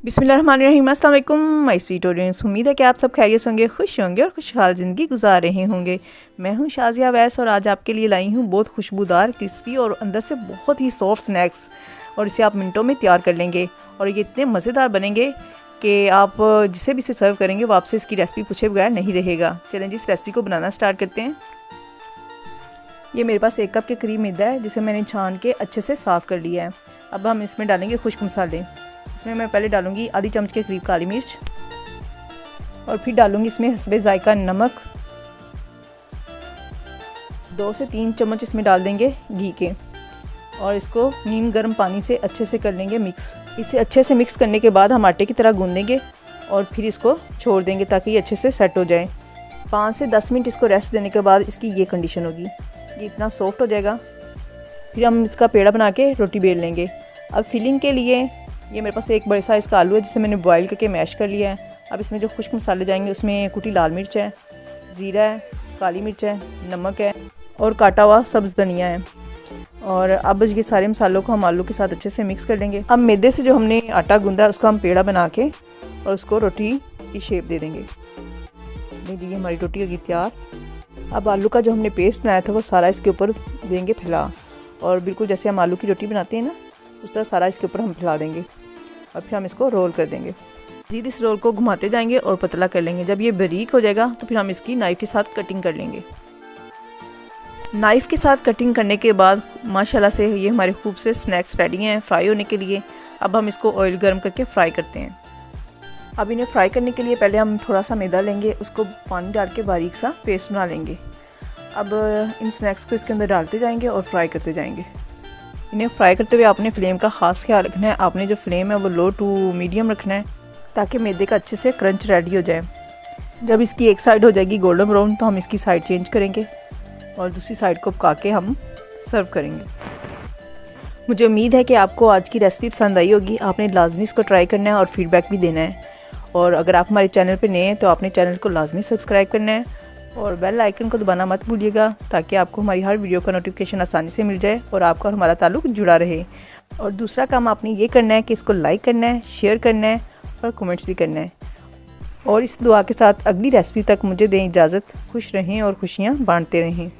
बिस्मिल्लाहिर्रहमानिर्रहीम, अस्सलाम वालेकुम माय स्वीट ऑडियंस। उम्मीद है कि आप सब खैरियत होंगे, खुश होंगे और खुशहाल ज़िंदगी गुजार रहे होंगे। मैं हूं शाज़िया वैस और आज आपके लिए लाई हूं बहुत खुशबूदार, क्रिस्पी और अंदर से बहुत ही सॉफ्ट स्नैक्स। और इसे आप मिनटों में तैयार कर लेंगे और ये इतने मज़ेदार बनेंगे कि आप जिसे भी इसे सर्व करेंगे वो आपसे इसकी रेसिपी पूछे बगैर नहीं रहेगा। चलें जी, इस रेसिपी को बनाना स्टार्ट करते हैं। ये मेरे पास 1 कप के करीब मैदा है जिसे मैंने छान के अच्छे से साफ़ कर लिया है। अब हम इसमें डालेंगे खुश्क मसाले। इसमें मैं पहले डालूंगी आधी चम्मच के करीब काली मिर्च और फिर डालूंगी इसमें हस्बे जायका नमक। 2 से 3 चम्मच इसमें डाल देंगे घी के और इसको नीम गर्म पानी से अच्छे से कर लेंगे मिक्स। इसे अच्छे से मिक्स करने के बाद हम आटे की तरह गूंदेंगे और फिर इसको छोड़ देंगे ताकि ये अच्छे से सेट हो जाए। 5 से 10 मिनट इसको रेस्ट देने के बाद इसकी ये कंडीशन होगी, ये इतना सॉफ्ट हो जाएगा। फिर हम इसका पेड़ा बना के रोटी बेल लेंगे। अब फिलिंग के लिए ये मेरे पास एक बड़े साइज़ का आलू है जिसे मैंने बॉईल करके मैश कर लिया है। अब इसमें जो खुश्क मसाले जाएंगे उसमें कुटी लाल मिर्च है, ज़ीरा है, काली मिर्च है, नमक है और काटा हुआ सब्ज़ धनिया है। और अब ये सारे मसालों को हम आलू के साथ अच्छे से मिक्स कर लेंगे। अब मैदे से जो हमने आटा गूंदा है उसका हम पेड़ा बना के और उसको रोटी की शेप दे देंगे। देखिए हमारी रोटी होगी तैयार। अब आलू का जो हमने पेस्ट बनाया था वो सारा इसके ऊपर देंगे फैला, और बिल्कुल जैसे हम आलू की रोटी बनाते हैं ना उस तरह सारा इसके ऊपर हम फैला देंगे और फिर हम इसको रोल कर देंगे। मज़ीद इस रोल को घुमाते जाएंगे और पतला कर लेंगे। जब ये बारीक हो जाएगा तो फिर हम इसकी नाइफ़ के साथ कटिंग कर लेंगे। नाइफ़ के साथ कटिंग करने के बाद माशाल्लाह से ये हमारे खूबसूरत स्नैक्स रेडी हैं फ्राई होने के लिए। अब हम इसको ऑयल गर्म करके फ्राई करते हैं। अब इन्हें फ्राई करने के लिए पहले हम थोड़ा सा मैदा लेंगे, उसको पानी डाल के बारीक सा पेस्ट बना लेंगे। अब इन स्नैक्स को इसके अंदर डालते जाएंगे और फ्राई करते जाएंगे। इन्हें फ्राई करते हुए आपने फ्लेम का ख़ास ख्याल रखना है। आपने जो फ्लेम है वो लो टू मीडियम रखना है ताकि मैदे का अच्छे से क्रंच रेडी हो जाए। जब इसकी एक साइड हो जाएगी गोल्डन ब्राउन तो हम इसकी साइड चेंज करेंगे और दूसरी साइड को पका के हम सर्व करेंगे। मुझे उम्मीद है कि आपको आज की रेसिपी पसंद आई होगी। आपने लाजमी इसको ट्राई करना है और फीडबैक भी देना है। और अगर आप हमारे चैनल पर नए हैं तो आपने चैनल को लाजमी सब्सक्राइब करना है और बेल आइकन को दबाना मत भूलिएगा ताकि आपको हमारी हर वीडियो का नोटिफिकेशन आसानी से मिल जाए और आपका और हमारा ताल्लुक जुड़ा रहे। और दूसरा काम आपने ये करना है कि इसको लाइक करना है, शेयर करना है और कमेंट्स भी करना है। और इस दुआ के साथ अगली रेसिपी तक मुझे दें इजाज़त। खुश रहें और खुशियाँ बांटते रहें।